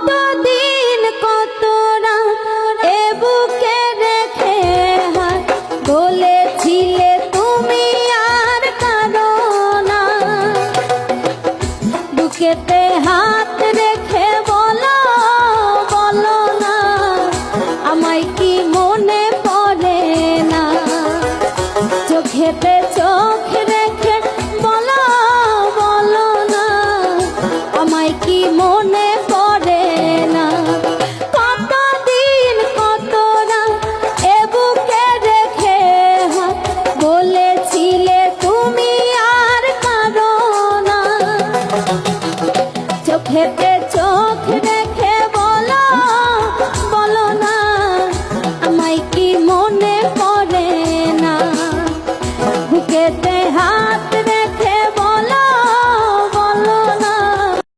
কতদিন কত রাত এ বুকে রেখে হাত বলেছিলে তুমি আর কাঁদো না। বুকেতে হাত রেখে বলো বলো না, আমায় কি মনে পড়ে না। চোখেতে চোখ রেখে বলো বলো না, আমায় কি মনে পড়ে না। কতদিন কত রাত এ বুকে রেখে হাত বলেছিলে তুমি আর কাঁদো না। চোখেতে চোখ